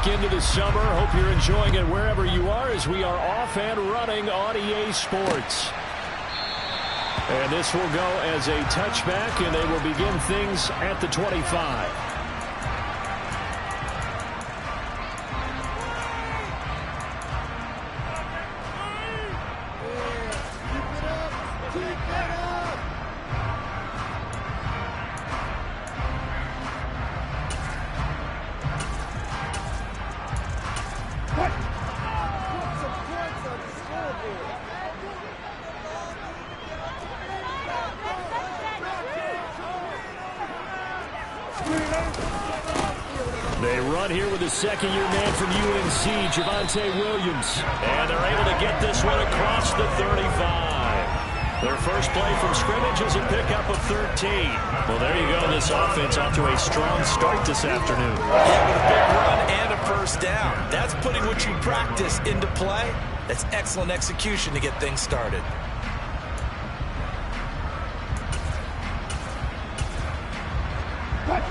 back into the summer. Hope you're enjoying it wherever you are as we are off and running on EA Sports. And this will go as a touchback, and they will begin things at the 25. They run here with the second-year man from UNC, Javonte Williams. And they're able to get this one across the 35. Their first play from scrimmage is a pickup of 13. Well, there you go. This offense off to a strong start this afternoon. Yeah, with a big run and a first down. That's putting what you practice into play. That's excellent execution to get things started.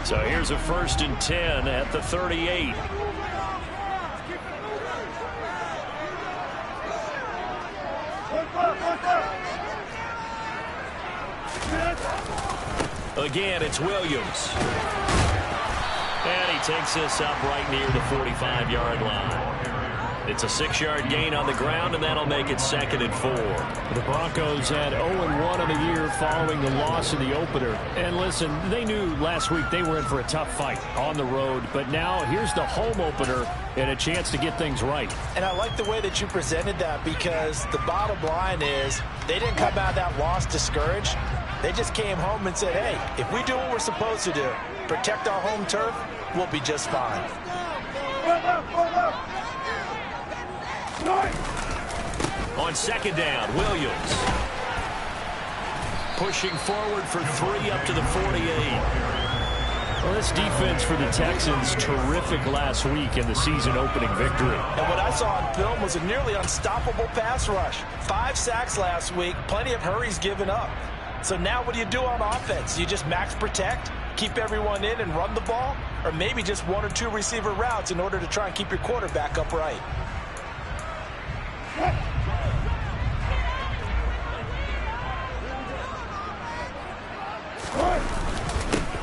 So here's a 1st and 10 at the 38. Again, it's Williams. And he takes this up right near the 45-yard line. It's a 6-yard gain on the ground, and that'll make it 2nd and 4. The Broncos had 0-1 on the year following the loss in the opener. And listen, they knew last week they were in for a tough fight on the road. But now here's the home opener and a chance to get things right. And I like the way that you presented that, because the bottom line is they didn't come out of that loss discouraged. They just came home and said, hey, if we do what we're supposed to do, protect our home turf, we'll be just fine. On 2nd down, Williams. Pushing forward for 3 up to the 48. Well, this defense for the Texans, terrific last week in the season-opening victory. And what I saw on film was a nearly unstoppable pass rush. 5 sacks last week, plenty of hurries given up. So now what do you do on offense? You just max protect, keep everyone in and run the ball, or maybe just 1 or 2 receiver routes in order to try and keep your quarterback upright.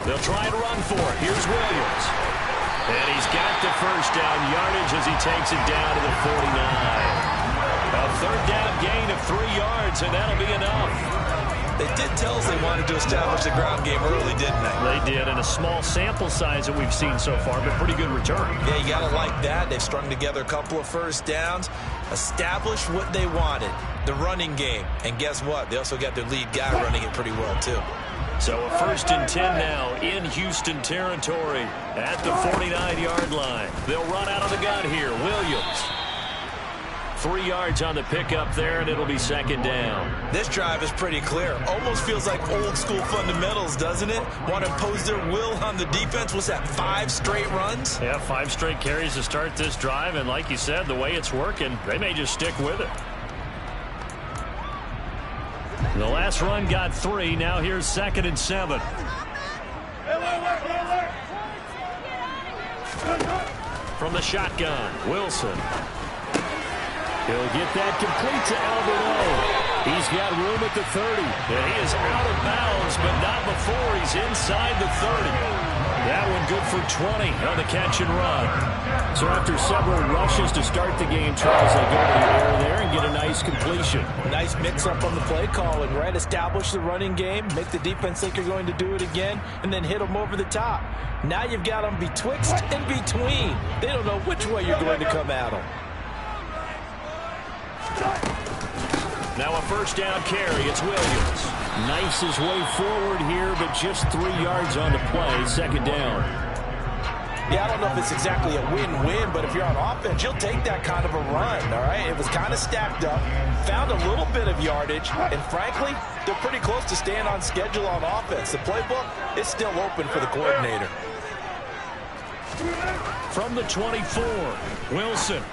They'll try and run for it. Here's Williams. And he's got the first down yardage as he takes it down to the 49. A 3rd down gain of 3 yards, and that'll be enough. They did tell us they wanted to establish the ground game early, didn't they? They did, and a small sample size that we've seen so far, but pretty good return. Yeah, you got to like that. They've strung together a couple of first downs, established what they wanted, the running game. And guess what? They also got their lead guy running it pretty well, too. So a 1st and 10 now in Houston territory at the 49-yard line. They'll run out of the gun here. Williams. 3 yards on the pickup there, and it'll be 2nd down. This drive is pretty clear. Almost feels like old-school fundamentals, doesn't it? Want to impose their will on the defense. What's that, 5 straight runs? Yeah, 5 straight carries to start this drive, and like you said, the way it's working, they may just stick with it. The last run got 3. Now here's 2nd and 7. From the shotgun, Wilson. He'll get that complete to Alberto. He's got room at the 30. And he is out of bounds, but not before he's inside the 30. That one good for 20 on the catch and run. So after several rushes to start the game, Charles, they go to the air there and get a nice completion. Nice mix-up on the play calling, right? Establish the running game, make the defense think you're going to do it again, and then hit them over the top. Now you've got them betwixt and between. They don't know which way you're going to come at them. Now a 1st down carry. It's Williams. Nice his way forward here, but just 3 yards on the play. 2nd down. Yeah, I don't know if it's exactly a win-win, but if you're on offense, you'll take that kind of a run, all right? It was kind of stacked up, found a little bit of yardage, and frankly, they're pretty close to staying on schedule on offense. The playbook is still open for the coordinator. From the 24, Wilson.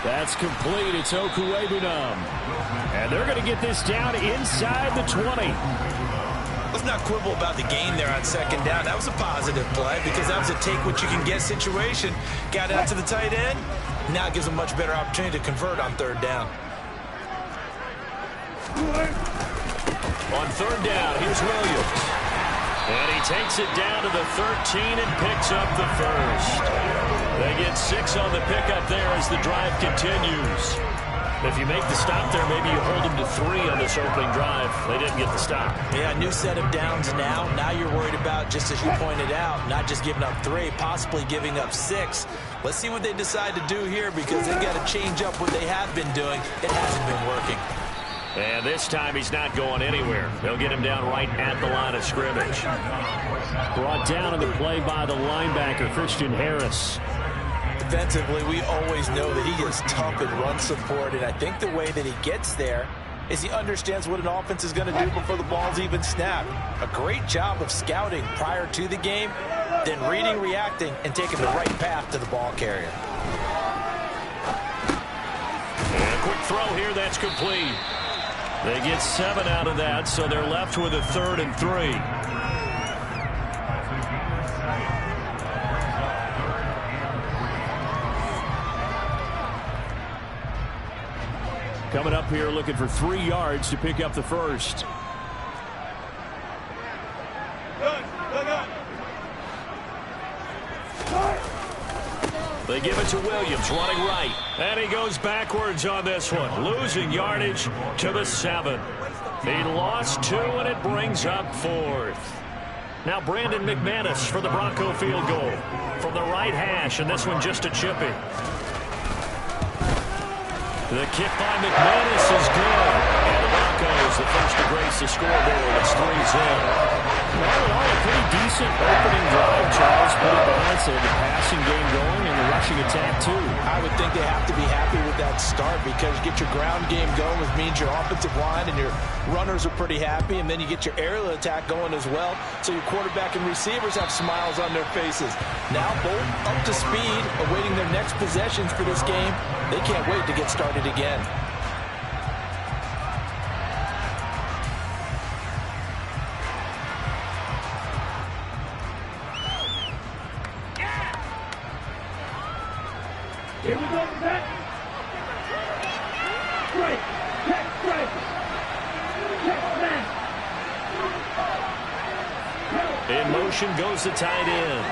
That's complete. It's Okuwebunam. And they're going to get this down inside the 20. Let's not quibble about the gain there on second down. That was a positive play because that was a take-what-you-can-get situation. Got out to the tight end. Now it gives a much better opportunity to convert on third down. On third down, here's Williams. And he takes it down to the 13 and picks up the first. They get 6 on the pickup there as the drive continues. If you make the stop there, maybe you hold them to 3 on this opening drive. They didn't get the stop. Yeah, new set of downs now. Now you're worried about, just as you pointed out, not just giving up 3, possibly giving up 6. Let's see what they decide to do here because they've got to change up what they have been doing. It hasn't been working. And this time he's not going anywhere. They'll get him down right at the line of scrimmage. Brought down on the play by the linebacker, Christian Harris. Defensively, we always know that he is tough in run support, and I think the way that he gets there is he understands what an offense is going to do before the ball's even snapped. A great job of scouting prior to the game, then reading, reacting, and taking the right path to the ball carrier. And a quick throw here, that's complete. They get 7 out of that, so they're left with a 3rd and 3. Coming up here looking for 3 yards to pick up the first. They give it to Williams, running right. And he goes backwards on this one, losing yardage to the 7. He lost 2, and it brings up 4th. Now Brandon McManus for the Bronco field goal from the right hash, and this one just a chippy. The kick by McManus is good. And the Broncos, the first to grace the scoreboard. It's 3-0. Well, all a pretty decent opening drive, Charles. Pretty balanced. They had the passing game going and the rushing attack, too. I would think they have to be happy with that start because you get your ground game going, which means your offensive line and your runners are pretty happy, and then you get your aerial attack going as well. So your quarterback and receivers have smiles on their faces. Now both up to speed, awaiting their next possessions for this game. They can't wait to get started again. Here we go, back. Strike. Check, strike. Check, snap. In motion goes the tight end.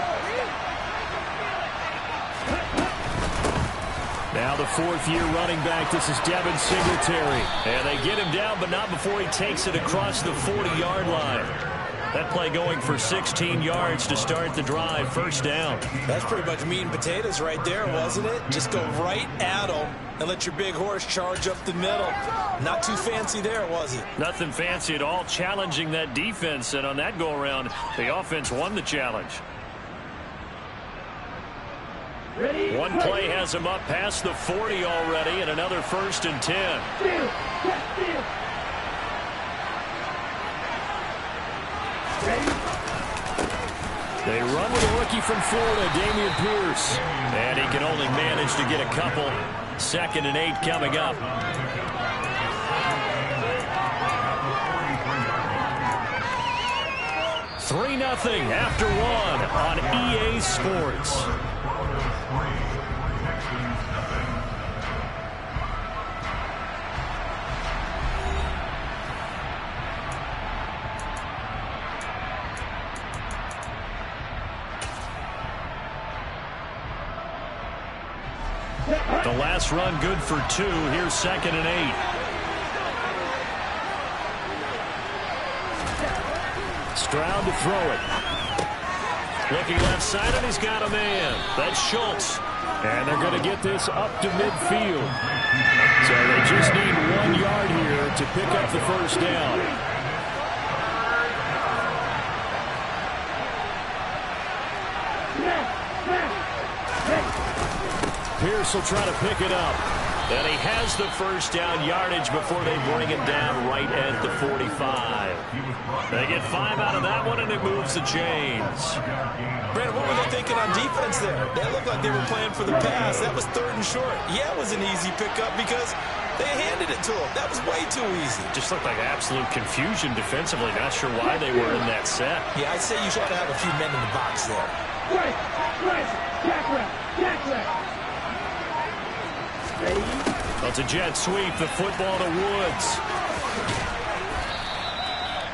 Now the 4th-year running back. This is Devin Singletary. And they get him down, but not before he takes it across the 40-yard line. That play going for 16 yards to start the drive. First down. That's pretty much meat and potatoes right there, wasn't it? Just go right at them and let your big horse charge up the middle. Not too fancy there, was it? Nothing fancy at all, challenging that defense. And on that go-around, the offense won the challenge. Ready, One play has him up past the 40 already, and another 1st and 10. Steal. Check, steal. They run with a rookie from Florida, Damian Pierce. And he can only manage to get a couple. 2nd and 8 coming up. Three 3-0 after 1 on EA Sports. The last run good for 2. Here's 2nd and 8. Stroud to throw it. Looking left side, and he's got a man. That's Schultz. And they're going to get this up to midfield. So they just need 1 yard here to pick up the first down. Pierce will try to pick it up. And he has the first down yardage before they bring it down right at the 45. They get 5 out of that one, and it moves the chains. Brandon, what were they thinking on defense there? They looked like they were playing for the pass. That was 3rd and short. Yeah, it was an easy pickup because they They handed it to him. That was way too easy. Just looked like absolute confusion defensively. Not sure why they were in that set. Yeah, I'd say you should have a few men in the box there. Right, jack wrap, ready, Well, it's a jet sweep, the football to Woods.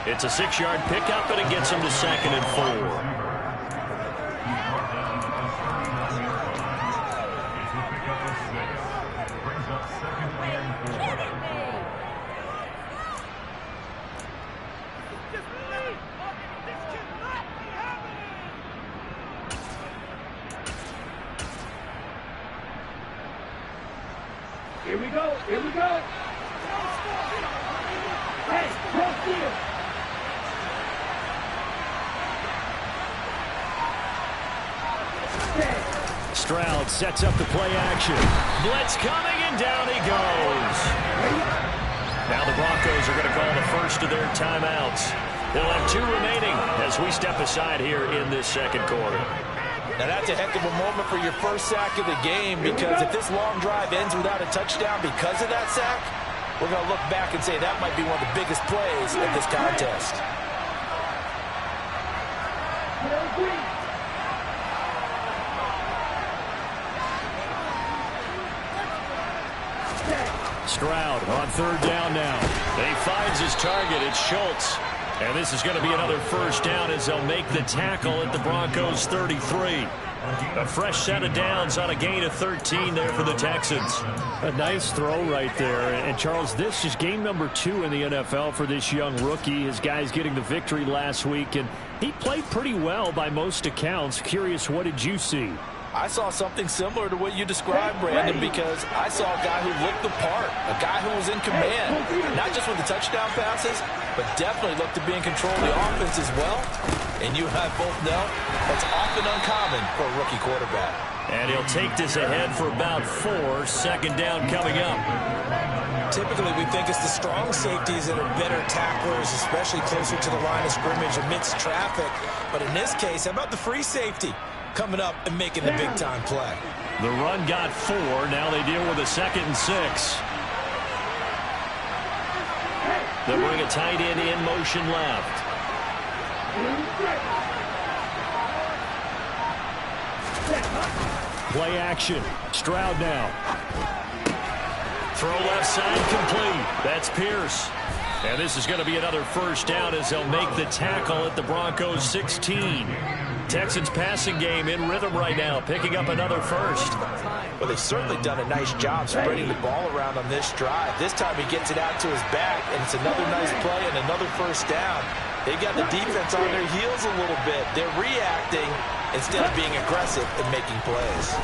It's a 6-yard pickup, and it gets him to 2nd and 4. Here we go, here we go. Hey, cross field. Stroud sets up the play action. Blitz coming, and down he goes. Now the Broncos are going to call the first of their timeouts. They'll have 2 remaining as we step aside here in this second quarter. Now that's a heck of a moment for your first sack of the game, because if this long drive ends without a touchdown because of that sack, we're going to look back and say that might be one of the biggest plays of this contest. Stroud on 3rd down now. He finds his target. It's Schultz. And this is going to be another first down as they'll make the tackle at the Broncos 33. A fresh set of downs on a gain of 13 there for the Texans. A nice throw right there. And Charles, this is game number 2 in the NFL for this young rookie. His guys getting the victory last week, and he played pretty well by most accounts. Curious, what did you see? I saw something similar to what you described, Brandon, because I saw a guy who looked the part, a guy who was in command, not just with the touchdown passes, but definitely looked to be in control of the offense as well. And you and I both know that's often uncommon for a rookie quarterback. And he'll take this ahead for about 4. 2nd down coming up. Typically, we think it's the strong safeties that are better tacklers, especially closer to the line of scrimmage amidst traffic. But in this case, how about the free safety coming up and making the big-time play? The run got 4. Now they deal with a 2nd and 6. They'll bring a tight end in motion left. Play action. Stroud now. Throw left side complete. That's Pierce. And this is going to be another first down as they'll make the tackle at the Broncos 16. Texans passing game in rhythm right now, picking up another first. Well, they've certainly done a nice job spreading the ball around on this drive. This time he gets it out to his back, and it's another nice play and another first down. They've got the defense on their heels a little bit. They're reacting instead of being aggressive and making plays.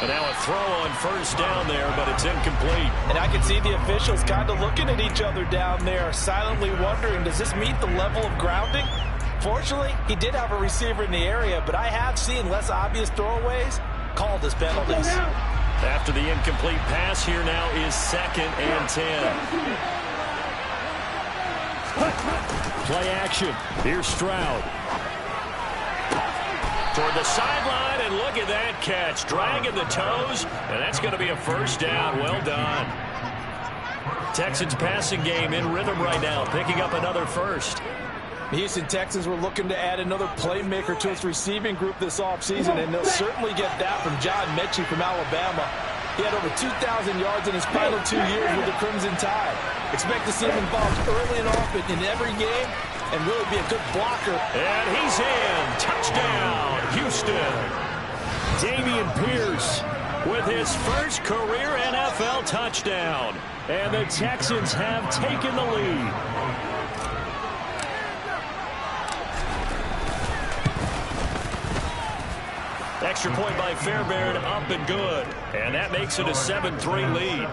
And now a throw on first down there, but it's incomplete. And I can see the officials kind of looking at each other down there, silently wondering, does this meet the level of grounding? Fortunately, he did have a receiver in the area, but I have seen less obvious throwaways called as penalties. After the incomplete pass, here now is 2nd and 10. Play action. Here's Stroud. Toward the sideline, and look at that catch. Dragging the toes, and that's going to be a first down. Well done. Texans passing game in rhythm right now, picking up another first. The Houston Texans were looking to add another playmaker to its receiving group this offseason, and they'll certainly get that from John Mechie from Alabama. He had over 2,000 yards in his final 2 years with the Crimson Tide. Expect to see him involved early and often in every game and really be a good blocker. And he's in. Touchdown, Houston. Dameon Pierce with his first career NFL touchdown. And the Texans have taken the lead. Extra point by Fairbairn, up and good. And that makes it a 7-3 lead.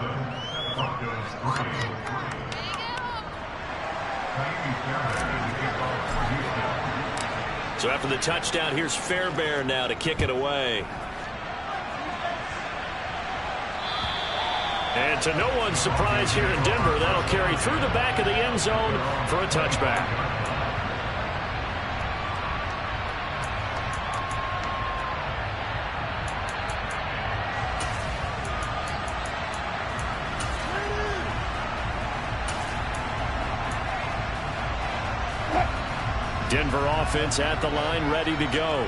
So after the touchdown, here's Fairbairn now to kick it away. And to no one's surprise here in Denver, that'll carry through the back of the end zone for a touchback. Denver offense at the line, ready to go.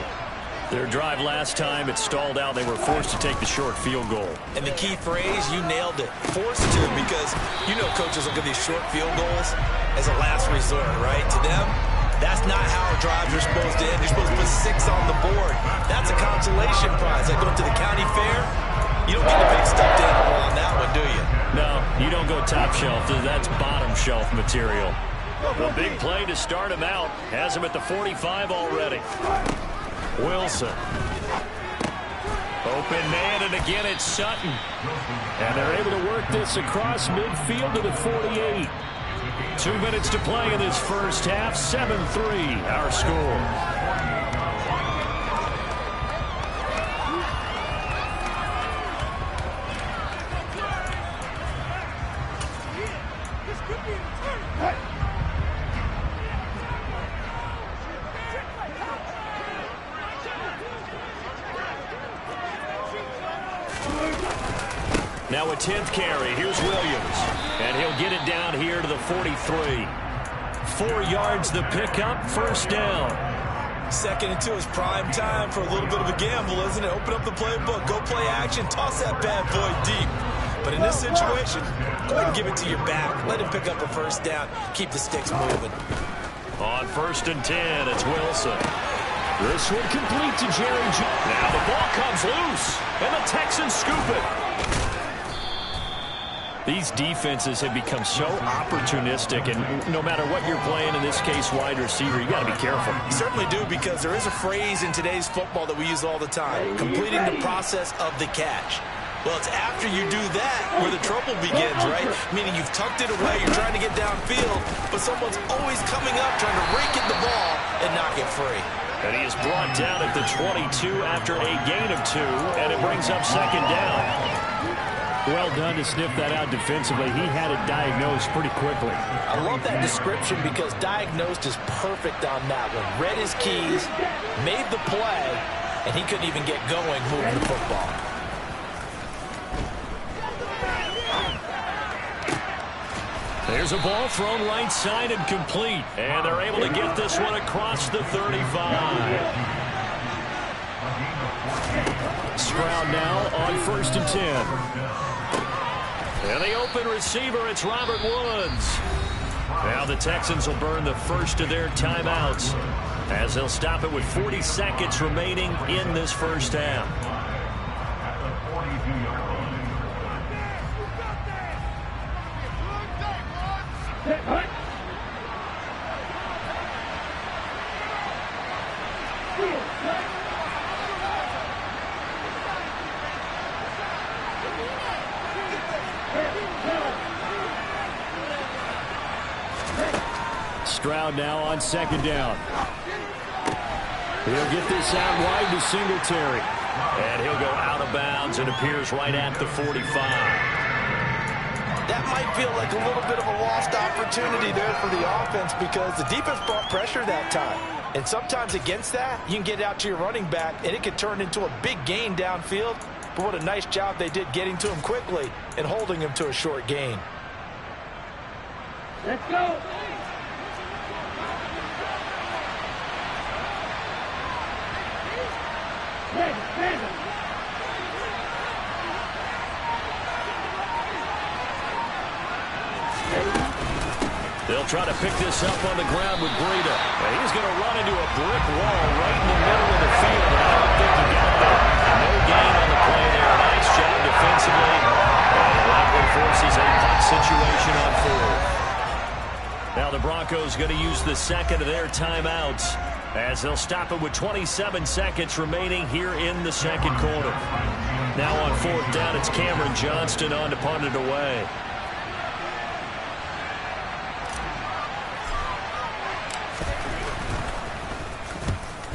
Their drive last time, it stalled out. They were forced to take the short field goal. And the key phrase, you nailed it. Forced to, because you know coaches look at these short field goals as a last resort, right? To them, that's not how drives are supposed to end. You're supposed to put 6 on the board. That's a consolation prize. Like going to the county fair, you don't get a big stuffed animal on that one, do you? No, you don't go top shelf. That's bottom shelf material. A big play to start him out. Has him at the 45 already. Wilson. Open man, and again it's Sutton. And they're able to work this across midfield to the 48. 2 minutes to play in this first half. 7-3 our score. Now a 10th carry. Here's Williams. And he'll get it down here to the 43. 4 yards the pickup. First down. 2nd and 2 is prime time for a little bit of a gamble, isn't it? Open up the playbook. Go play action. Toss that bad boy deep. But in this situation, go ahead and give it to your back. Let him pick up a first down. Keep the sticks moving. On 1st and 10, it's Wilson. This one complete to Jerry Jones. Now the ball comes loose, and the Texans scoop it. These defenses have become so opportunistic, and no matter what you're playing, in this case wide receiver, you got to be careful. You certainly do, because there is a phrase in today's football that we use all the time: completing the process of the catch. Well, it's after you do that where the trouble begins, right? Meaning you've tucked it away, you're trying to get downfield, but someone's always coming up trying to rake in the ball and knock it free. And he is brought down at the 22 after a gain of 2, and it brings up 2nd down. Well done to sniff that out defensively. He had it diagnosed pretty quickly. I love that description, because diagnosed is perfect on that one. Read his keys, made the play, and he couldn't even get going moving the football. There's a ball thrown right side and complete. And they're able to get this one across the 35. Stroud now on 1st and 10. And the open receiver, it's Robert Woods. Now the Texans will burn the first of their timeouts, as they'll stop it with 40 seconds remaining in this first half. Stroud now on 2nd down. He'll get this out wide to Singletary. And he'll go out of bounds and appears right at the 45. That might feel like a little bit of a lost opportunity there for the offense, because the defense brought pressure that time. And sometimes against that, you can get out to your running back, and it could turn into a big gain downfield. But what a nice job they did getting to him quickly and holding him to a short gain. Let's go. They'll try to pick this up on the ground with Breida. And he's going to run into a brick wall right in the middle of the field. And I don't think he got there. No gain on the play there. Nice job defensively. And that one forces a punt situation on 4th. Now the Broncos going to use the 2nd of their timeouts, as they'll stop it with 27 seconds remaining here in the 2nd quarter. Now on 4th down, it's Cameron Johnston on to punt it away.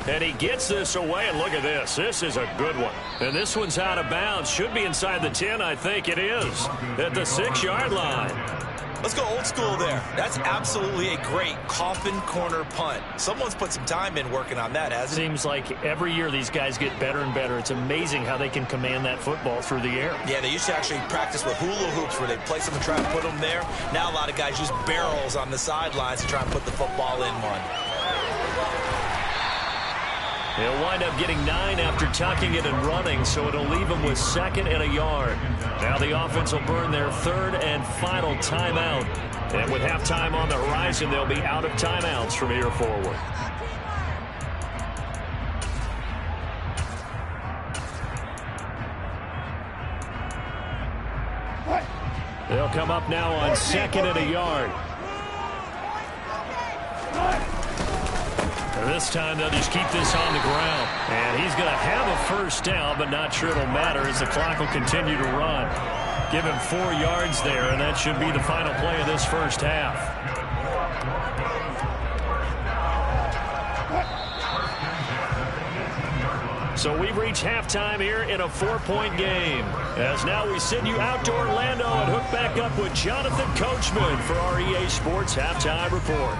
And he gets this away, and look at this. This is a good one. And this one's out of bounds. Should be inside the 10, I think it is, at the 6-yard line. Let's go old school there. That's absolutely a great coffin corner punt. Someone's put some time in working on that, hasn't it? Seems like every year these guys get better and better. It's amazing how they can command that football through the air. Yeah, they used to actually practice with hula hoops where they place them and try to put them there. Now a lot of guys use barrels on the sidelines to try and put the football in one. He'll wind up getting 9 after tucking it and running, so it'll leave him with 2nd and a yard. Now the offense will burn their 3rd and final timeout. And with halftime on the horizon, they'll be out of timeouts from here forward. They'll come up now on 2nd and a yard. This time they'll just keep this on the ground. And he's going to have a first down, but not sure it'll matter as the clock will continue to run. Give him 4 yards there, and that should be the final play of this first half. So we've reached halftime here in a 4-point game. As now we send you out to Orlando and hook back up with Jonathan Coachman for our EA Sports Halftime Report.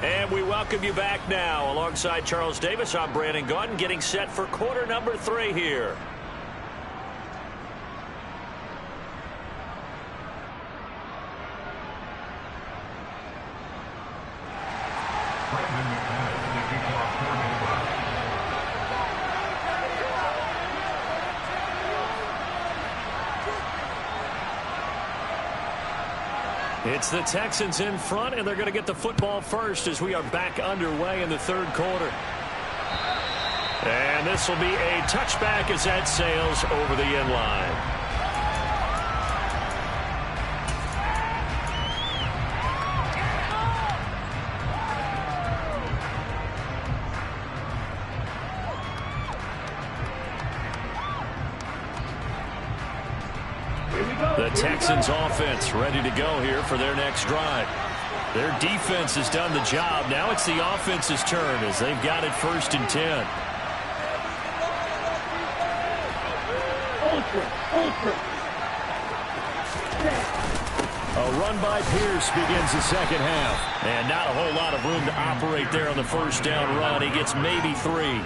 And we welcome you back now. Alongside Charles Davis, I'm Brandon Gaudin, getting set for quarter number 3 here. It's the Texans in front, and they're going to get the football first as we are back underway in the 3rd quarter. And this will be a touchback as that sails over the end line. The Texans offense ready to go here for their next drive. Their defense has done the job. Now it's the offense's turn as they've got it 1st and 10. A run by Pierce begins the 2nd half. And not a whole lot of room to operate there on the first down run. He gets maybe 3.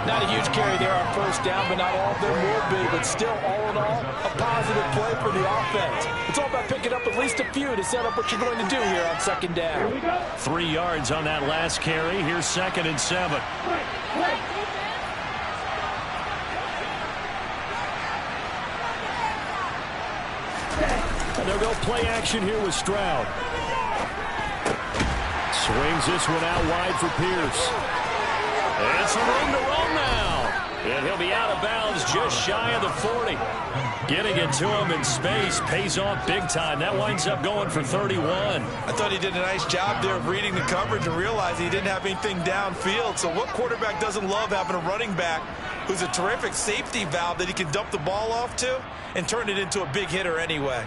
Not a huge carry there on first down, but not all of them will be. But still, all in all, a positive play for the offense. It's all about picking up at least a few to set up what you're going to do here on 2nd down. 3 yards on that last carry. Here's 2nd and 7. And they'll go play action here with Stroud. Swings this one out wide for Pierce. And some room to run now. And he'll be out of bounds just shy of the 40. Getting it to him in space pays off big time. That winds up going for 31. I thought he did a nice job there of reading the coverage and realizing he didn't have anything downfield. So what quarterback doesn't love having a running back who's a terrific safety valve that he can dump the ball off to and turn it into a big hitter anyway?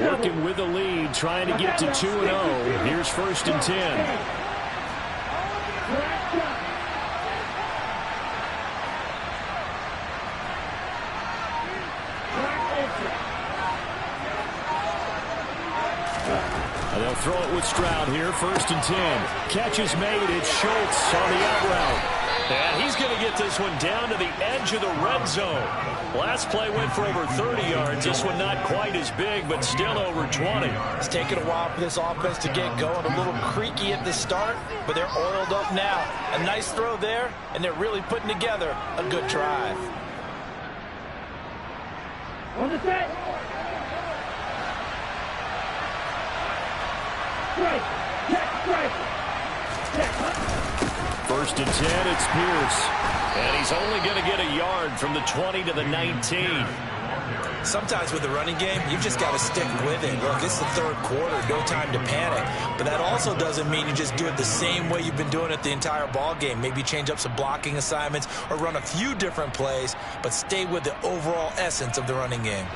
Working with the lead, trying to get to 2-0. Here's 1st and 10. And they'll throw it with Stroud here, 1st and 10. Catch is made. It's Schultz on the out route. And he's going to get this one down to the edge of the red zone. Last play went for over 30 yards. This one not quite as big, but still over 20. It's taken a while for this offense to get going. A little creaky at the start, but they're oiled up now. A nice throw there, and they're really putting together a good drive. On the set. Strike. Check, strike. Check. 1st and 10, it's Pierce. And he's only going to get a yard from the 20 to the 19. Sometimes with the running game, you've just got to stick with it. Look, it's the 3rd quarter, no time to panic. But that also doesn't mean you just do it the same way you've been doing it the entire ball game. Maybe change up some blocking assignments or run a few different plays, but stay with the overall essence of the running game.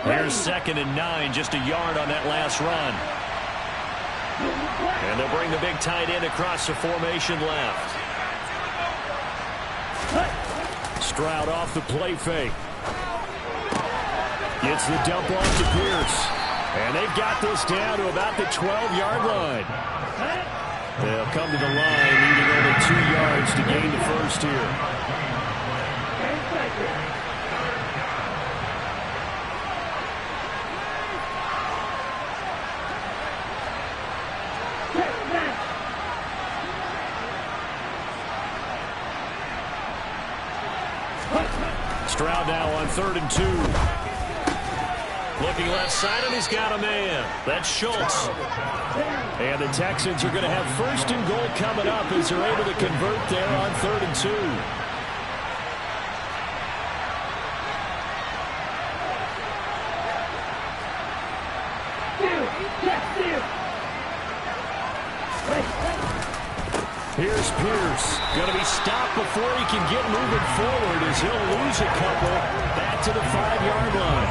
Here's 2nd and 9, just a yard on that last run. And they'll bring the big tight end across the formation left. Stroud off the play fake. Gets the dump off to Pierce. And they've got this down to about the 12-yard line. They'll come to the line, needing only 2 yards to gain the first here. Stroud now on 3rd and 2. Looking left side, and he's got a man. That's Schultz. And the Texans are going to have 1st and goal coming up as they're able to convert there on 3rd and 2. Here's Pierce. Going to be stopped before he can get moving forward as he'll lose a couple back to the 5-yard line.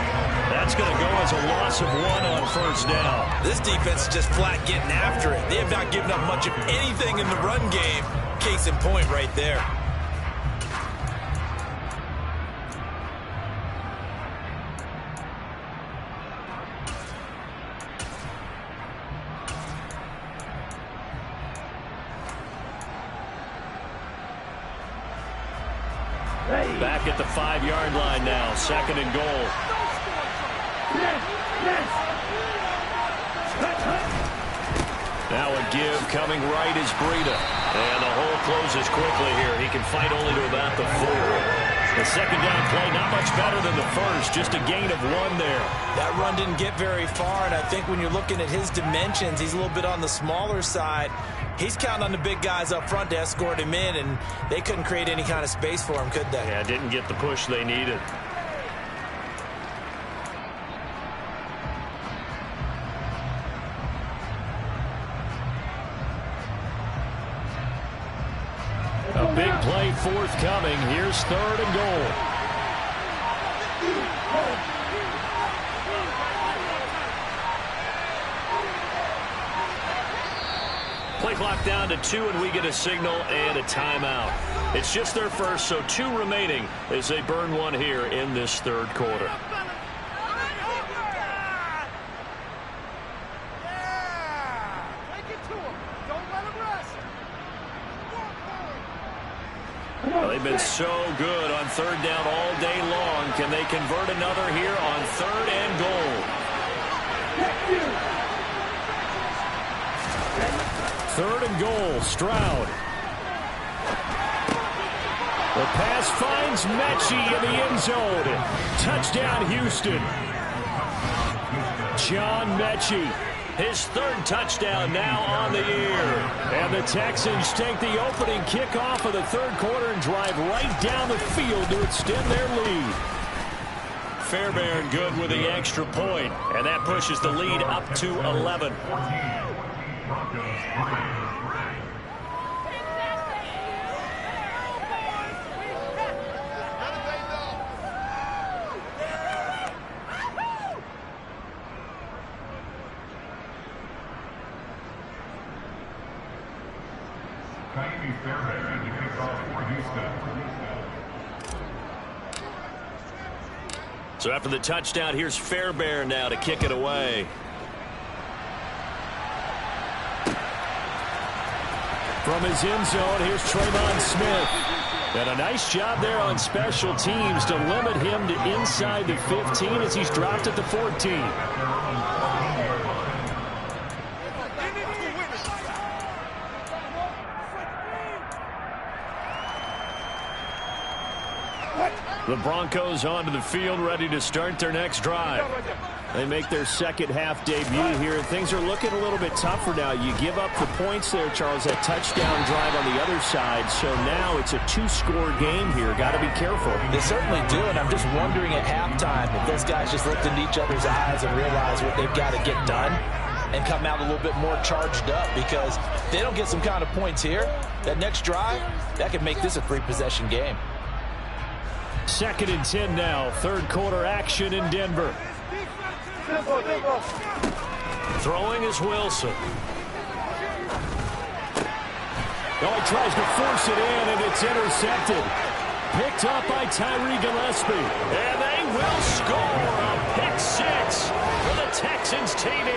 That's going to go as a loss of 1 on 1st down. This defense is just flat getting after it. They have not given up much of anything in the run game. Case in point right there. Back at the 5-yard line now, 2nd and goal. Now a give coming right is Breida. And the hole closes quickly here. He can fight only to about the 4. The 2nd down play, not much better than the first, just a gain of 1 there. That run didn't get very far, and I think when you're looking at his dimensions, he's a little bit on the smaller side. He's counting on the big guys up front to escort him in, and they couldn't create any kind of space for him, could they? Yeah, didn't get the push they needed. A big play forthcoming. Here's 3rd and goal. Play clock down to 2, and we get a signal and a timeout. It's just their first, so 2 remaining as they burn 1 here in this 3rd quarter. Well, they've been so good on 3rd down all day long. Can they convert another here on 3rd and goal? 3rd and goal, Stroud. The pass finds Mechie in the end zone. Touchdown, Houston. John Mechie. His 3rd touchdown now on the year. And the Texans take the opening kickoff of the 3rd quarter and drive right down the field to extend their lead. Fairbairn good with the extra point, and that pushes the lead up to 11. Fairbairn to kick off for Houston. So after the touchdown, here's Fairbairn now to kick it away. From his end zone, here's Trayvon Smith. And a nice job there on special teams to limit him to inside the 15 as he's dropped at the 14. The Broncos onto the field, ready to start their next drive. They make their 2nd half debut here, and things are looking a little bit tougher now. You give up the points there, Charles, that touchdown drive on the other side. So now it's a 2-score game here. Got to be careful. They certainly do, and I'm just wondering at halftime if those guys just looked into each other's eyes and realized what they've got to get done and come out a little bit more charged up, because if they don't get some kind of points here, that next drive, that could make this a 3-possession game. 2nd and 10 now. 3rd quarter action in Denver. Throwing is Wilson. Oh, he tries to force it in, and it's intercepted. Picked up by Tyree Gillespie. And they will score a pick 6 for the Texans TD.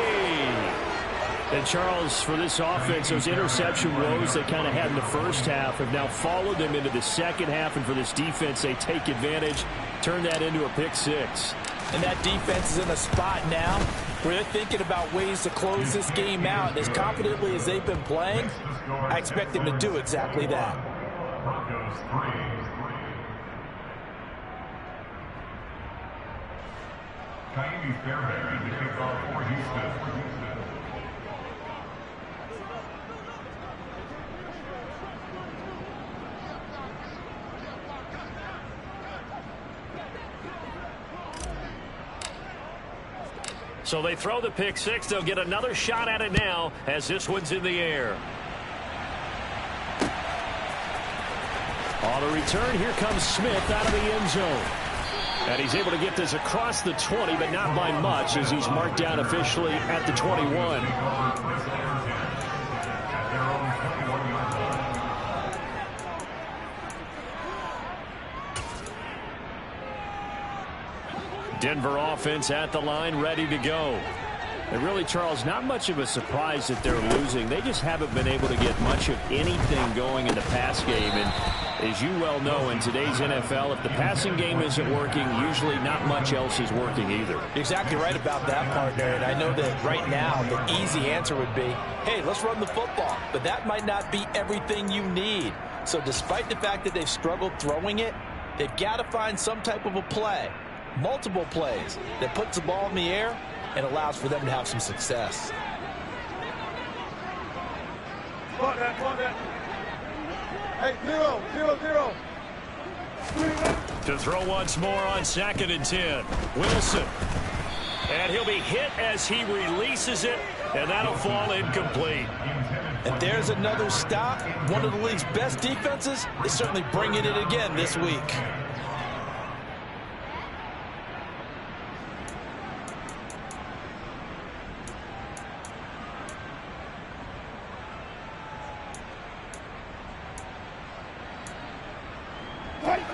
And Charles, for this offense, those interception woes they kind of had in the first half have now followed them into the second half. And for this defense, they take advantage, turn that into a pick six. And that defense is in a spot now where they're thinking about ways to close this game out. As confidently as they've been playing, I expect them to do exactly that. So they throw the pick six. They'll get another shot at it now as this one's in the air. On the return, here comes Smith out of the end zone. And he's able to get this across the 20, but not by much as he's marked down officially at the 21. Denver offense at the line, ready to go. And really, Charles, not much of a surprise that they're losing. They just haven't been able to get much of anything going in the pass game. And as you well know, in today's NFL, if the passing game isn't working, usually not much else is working either. You're exactly right about that, partner. And I know that right now the easy answer would be, hey, let's run the football. But that might not be everything you need. So despite the fact that they've struggled throwing it, they've got to find some type of a play, multiple plays, that puts the ball in the air and allows for them to have some success. Hey, 0-0-0. To throw once more on 2nd and 10. Wilson. And he'll be hit as he releases it, and that'll fall incomplete. And there's another stop. One of the league's best defenses is certainly bringing it again this week.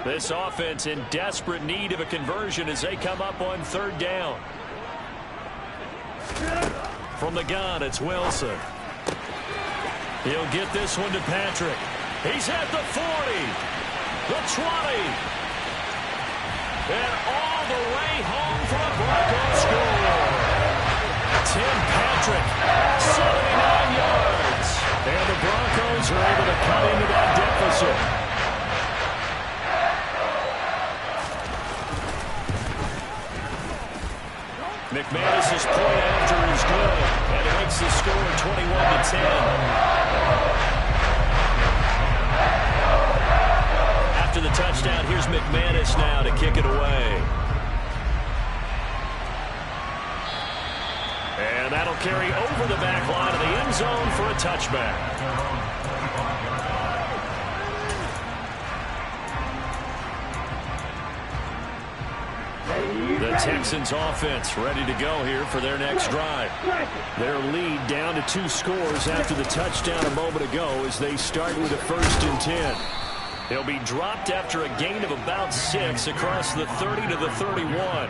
This offense in desperate need of a conversion as they come up on 3rd down. From the gun, it's Wilson. He'll get this one to Patrick. He's at the 40, the 20, and all the way home for a Broncos score. Tim Patrick, 79 yards. And the Broncos are able to cut into that deficit. McManus's point after is good, and it makes the score 21-10. After the touchdown, here's McManus now to kick it away. And that'll carry over the back line of the end zone for a touchback. The Texans offense ready to go here for their next drive. Their lead down to 2 scores after the touchdown a moment ago as they start with a 1st and 10. They'll be dropped after a gain of about 6 across the 30 to the 31.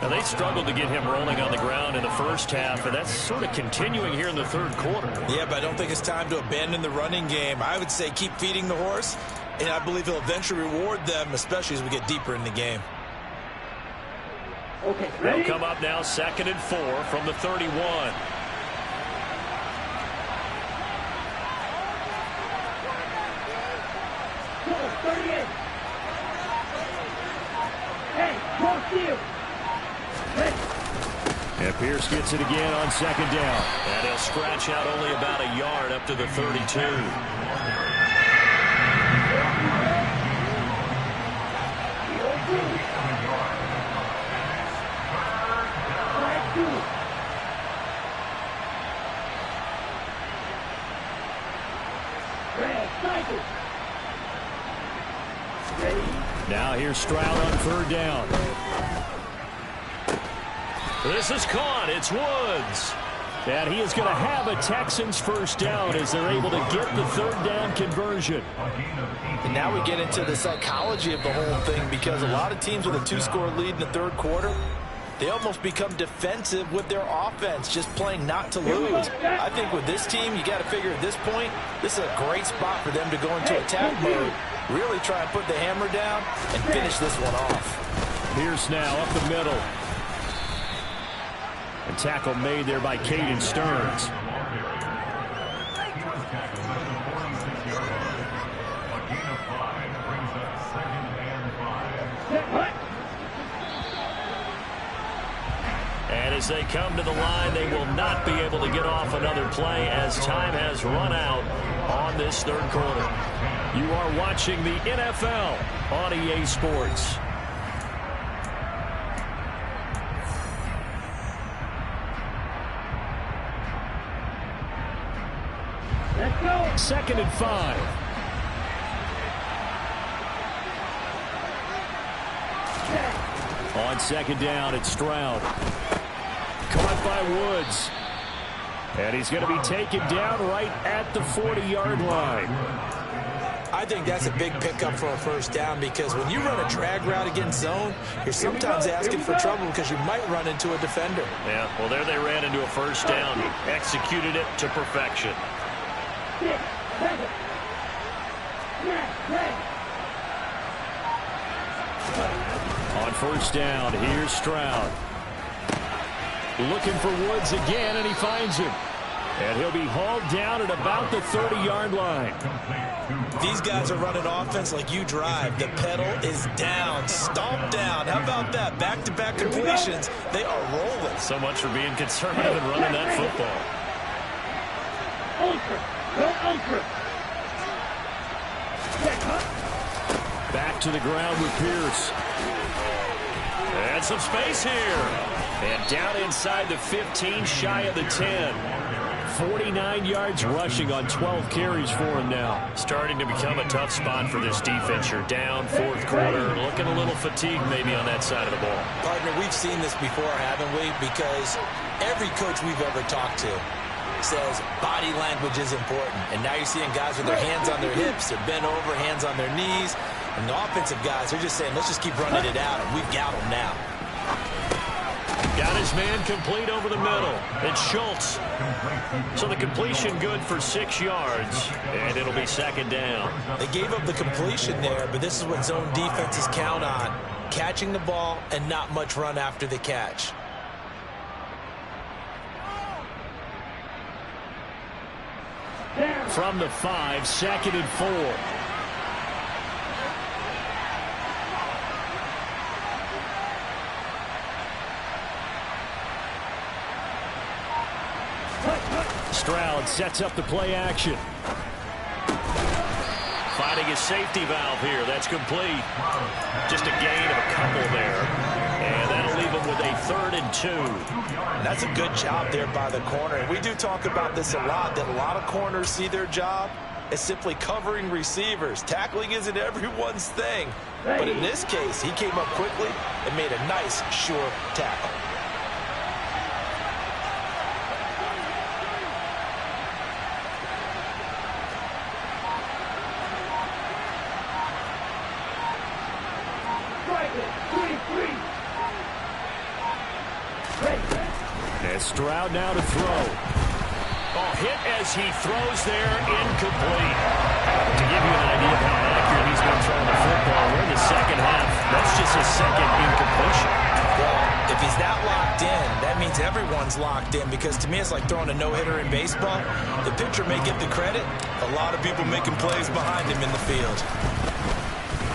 Now, they struggled to get him rolling on the ground in the first half, and that's sort of continuing here in the 3rd quarter. Yeah, but I don't think it's time to abandon the running game. I would say keep feeding the horse, and I believe he'll eventually reward them, especially as we get deeper in the game. Okay, They'll ready? come up now 2nd and 4 from the 31. Go, 38. Hey, cross field. Ready. And Pierce gets it again on 2nd down. And he'll scratch out only about a yard up to the 32. Now here's Stroud on 3rd down. This is caught. It's Woods. And he is going to have a Texans 1st down as they're able to get the 3rd down conversion. And now we get into the psychology of the whole thing, because a lot of teams with a 2-score lead in the 3rd quarter, they almost become defensive with their offense, just playing not to lose. I think with this team, you got to figure at this point, this is a great spot for them to go into attack mode, really try and put the hammer down and finish this one off. Pierce now up the middle. A tackle made there by Caden Stearns. And as they come to the line, they will not be able to get off another play as time has run out on this third quarter. You are watching the NFL on EA Sports. Let's go. 2nd and 5. On 2nd down, it's Stroud. Caught by Woods. And he's going to be taken down right at the 40-yard line. I think that's a big pickup for a first down because when you run a drag route against zone, you're sometimes asking for trouble because you might run into a defender. Yeah, well, there they ran into a first down. Executed it to perfection. On first down, here's Stroud. Looking for Woods again, and he finds him. And he'll be hauled down at about the 30-yard line. These guys are running offense like you drive. The pedal is down, stomped down. How about that? Back-to-back completions. They are rolling. So much for being conservative and running that football. Ultra. Go ultra. Back to the ground with Pierce. And some space here. And down inside the 15, shy of the 10. 49 yards rushing on 12 carries for him now. Starting to become a tough spot for this defense. You're down, 4th quarter. Looking a little fatigued maybe on that side of the ball. Partner, we've seen this before, haven't we? Because every coach we've ever talked to says body language is important. And now you're seeing guys with their hands on their hips. They're bent over, hands on their knees. And the offensive guys, they're just saying, let's just keep running it out. And we've got them now. Got his man complete over the middle. It's Schultz. So the completion good for 6 yards. And it'll be 2nd down. They gave up the completion there, but this is what zone defenses count on. Catching the ball and not much run after the catch. From the 5, 2nd and 4. Stroud sets up the play action. Finding his safety valve here. That's complete. Just a gain of a couple there. And that'll leave him with a 3rd and 2. That's a good job there by the corner. And we do talk about this a lot, that a lot of corners see their job as simply covering receivers. Tackling isn't everyone's thing. But in this case, he came up quickly and made a nice, sure tackle. Stroud now to throw. Oh, hit as he throws there, incomplete. To give you an idea of how accurate he's been throwing the football, we're in the 2nd half. That's just his 2nd incompletion. Well, if he's that locked in, that means everyone's locked in, because to me it's like throwing a no-hitter in baseball. The pitcher may get the credit. A lot of people making plays behind him in the field.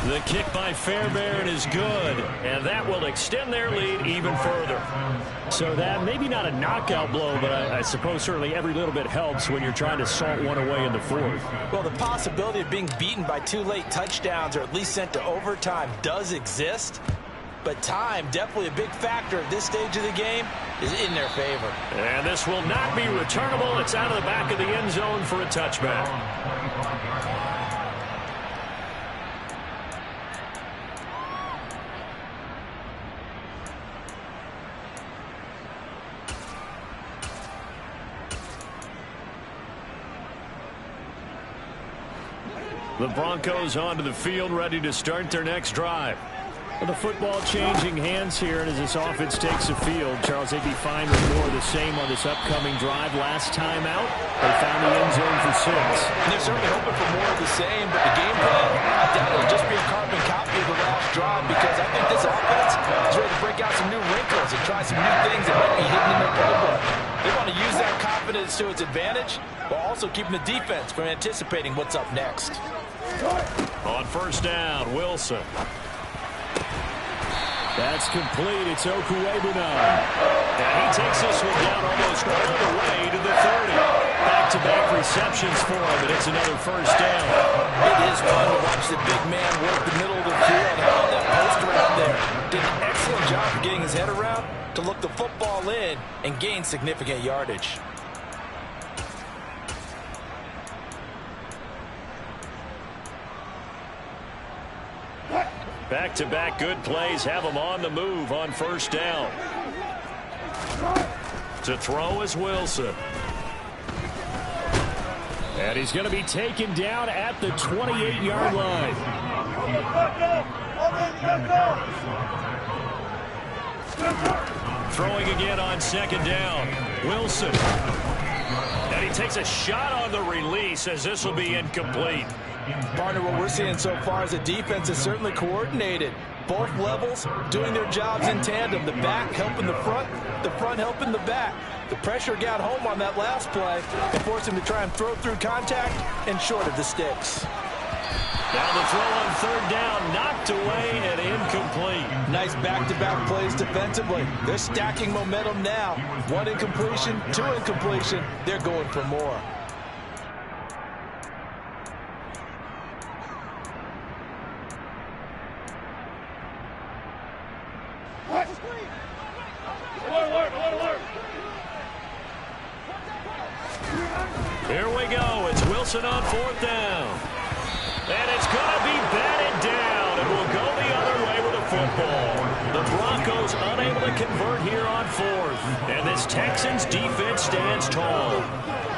The kick by Fairbairn is good, and that will extend their lead even further. So that maybe not a knockout blow, but I suppose certainly every little bit helps when you're trying to salt one away in the 4th. Well, the possibility of being beaten by 2 late touchdowns or at least sent to overtime does exist, but time, definitely a big factor at this stage of the game, is in their favor. And this will not be returnable. It's out of the back of the end zone for a touchback. The Broncos onto the field, ready to start their next drive. The football changing hands here, and as this offense takes the field, Charles, they'd be fine with more of the same on this upcoming drive. Last time out, they found the end zone for 6. And they're certainly hoping for more of the same, but the game plan, I doubt it'll just be a carbon copy of the last drive, because I think this offense is ready to break out some new wrinkles and try some new things that might be hidden in their playbook. They want to use that confidence to its advantage, while also keeping the defense from anticipating what's up next. On first down, Wilson. That's complete. It's Okuwebunam. And he takes this one down almost all the way to the 30. Back-to-back receptions for him, and it's another first down. It is fun to watch the big man work the middle of the field and on that post around there. Did an excellent job of getting his head around to look the football in and gain significant yardage. Back-to-back good plays have him on the move on first down. To throw is Wilson. And he's going to be taken down at the 28-yard line. Throwing again on second down. Wilson. And he takes a shot on the release as this will be incomplete. Partner, what we're seeing so far is the defense is certainly coordinated. Both levels doing their jobs in tandem. The back helping the front helping the back. The pressure got home on that last play and forced him to try and throw through contact and short of the sticks. Now the throw on third down, knocked away and incomplete. Nice back-to-back plays defensively. They're stacking momentum now. 1 incompletion, 2 incompletion. They're going for more. Here we go. It's Wilson on fourth down. And it's going to be batted down, and we'll go the other way with the football. The Broncos unable to convert here on fourth. And this Texans defense stands tall.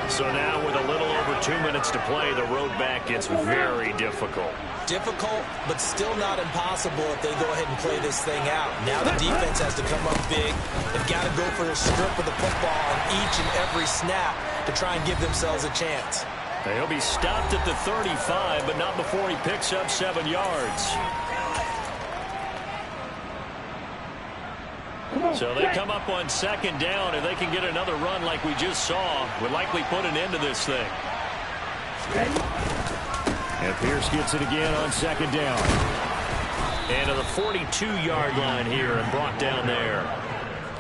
So now with a little over 2 minutes to play, the road back gets very difficult. Difficult, but still not impossible if they go ahead and play this thing out. Now the defense has to come up big. They've got to go for the strip of the football on each and every snap to try and give themselves a chance. He'll be stopped at the 35, but not before he picks up 7 yards. So they come up on second down. If they can get another run like we just saw, would likely put an end to this thing. And Pierce gets it again on second down. And to the 42-yard line here and brought down there.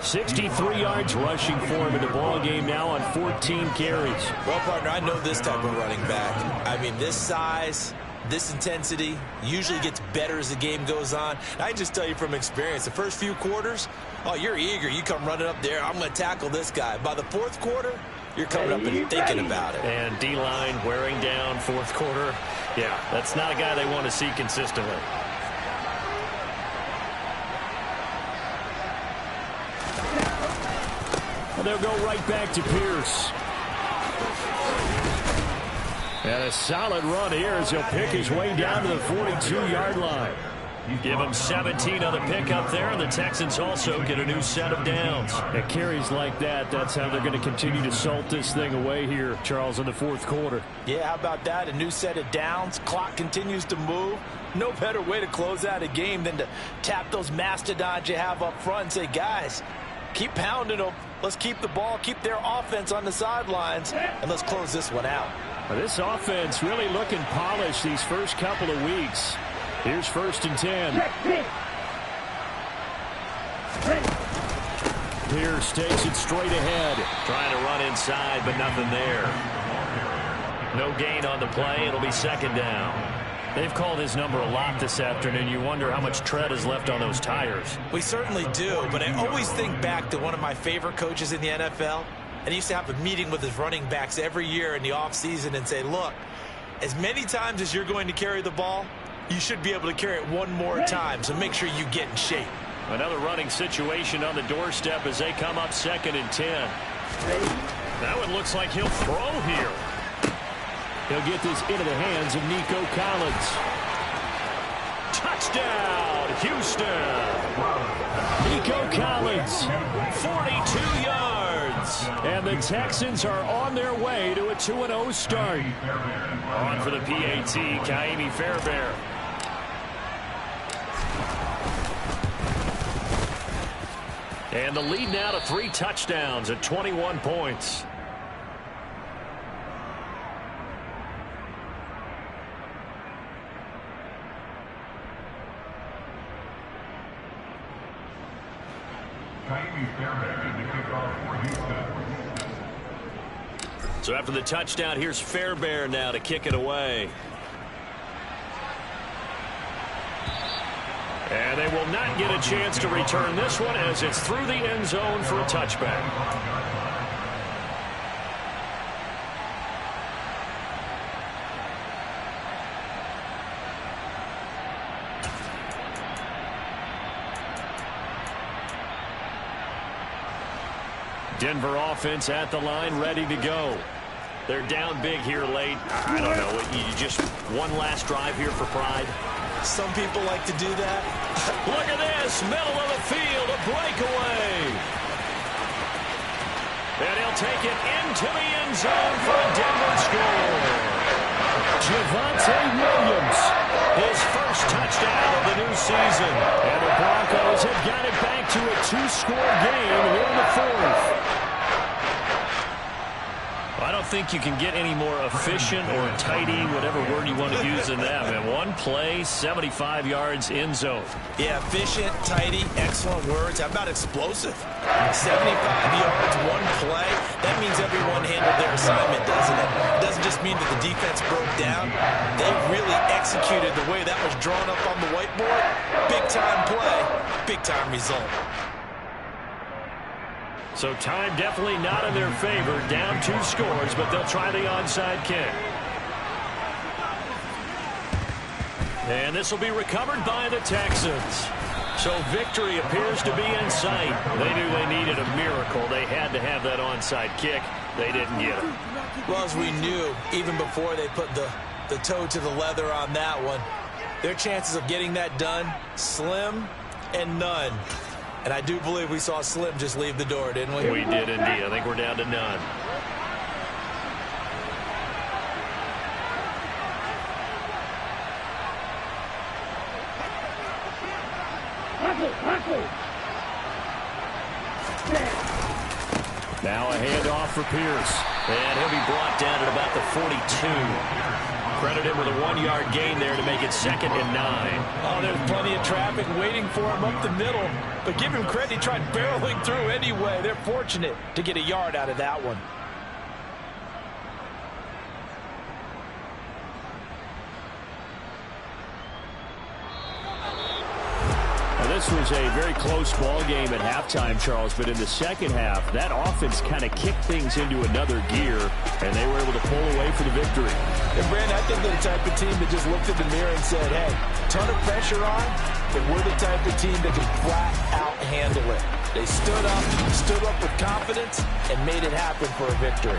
63 yards rushing for him in the ball game now on 14 carries. Well, partner, I know this type of running back. I mean, this size, this intensity usually gets better as the game goes on. I can just tell you from experience, the first few quarters, oh, you're eager. You come running up there, I'm going to tackle this guy. By the fourth quarter, you're coming up and thinking about it. And D-line wearing down fourth quarter. Yeah, that's not a guy they want to see consistently. And they'll go right back to Pierce. And a solid run here as he'll pick his way down to the 42-yard line. Give him 17 on the pickup there, and the Texans also get a new set of downs. At carries like that, that's how they're going to continue to salt this thing away here, Charles, in the fourth quarter. Yeah, how about that? A new set of downs. Clock continues to move. No better way to close out a game than to tap those mastodons you have up front and say, guys, keep pounding them. Let's keep the ball, keep their offense on the sidelines, and let's close this one out. Well, this offense really looking polished these first couple of weeks. Here's first and 10. Pierce takes it straight ahead. Trying to run inside, but nothing there. No gain on the play. It'll be second down. They've called his number a lot this afternoon. You wonder how much tread is left on those tires. We certainly do, but I always think back to one of my favorite coaches in the NFL, and he used to have a meeting with his running backs every year in the offseason and say, look, as many times as you're going to carry the ball, you should be able to carry it one more time, so make sure you get in shape. Another running situation on the doorstep as they come up second and 10. That one looks like he'll throw here. He'll get this into the hands of Nico Collins. Touchdown, Houston. Nico Collins, 42 yards. and the Texans are on their way to a 2-0 start. On for the PAT, Kaimi Fairbairn. And the lead now to 3 touchdowns at 21 points. So after the touchdown, here's Fairbairn now to kick it away. And they will not get a chance to return this one as it's through the end zone for a touchback. Denver offense at the line, ready to go. They're down big here late. I don't know. You just one last drive here for pride. Some people like to do that. Look at this. Middle of the field, a breakaway. And he'll take it into the end zone for a Denver score. Javonte Williams, His first touchdown of the new season. and the Broncos have got it back to a 2-score game here in the fourth. I don't think you can get any more efficient or tidy, whatever word you want to use in that, man. One play, 75 yards in zone. Yeah, efficient, tidy, excellent words. How about explosive? 75 yards, one play. That means everyone handled their assignment, doesn't it? It doesn't just mean that the defense broke down. They really executed the way that was drawn up on the whiteboard. Big-time play, big-time result. So time definitely not in their favor. Down 2 scores, but they'll try the onside kick. And this will be recovered by the Texans. So victory appears to be in sight. They knew they needed a miracle. They had to have that onside kick. They didn't get it. Well, as we knew, even before they put the toe to the leather on that one, their chances of getting that done, slim and none. And I do believe we saw Slim just leave the door, didn't we? We did indeed. I think we're down to none. Now a handoff for Pierce. And he'll be brought down at about the 42. Credit him with a 1-yard gain there to make it 2nd and 9. Oh, there's plenty of traffic waiting for him up the middle. But give him credit, he tried barreling through anyway. They're fortunate to get a yard out of that one. This was a very close ball game at halftime, Charles, but in the second half, that offense kind of kicked things into another gear, and they were able to pull away for the victory. And, Brandon, I think they're the type of team that just looked in the mirror and said, hey, ton of pressure on, but we're the type of team that can flat out handle it. They stood up with confidence, and made it happen for a victory.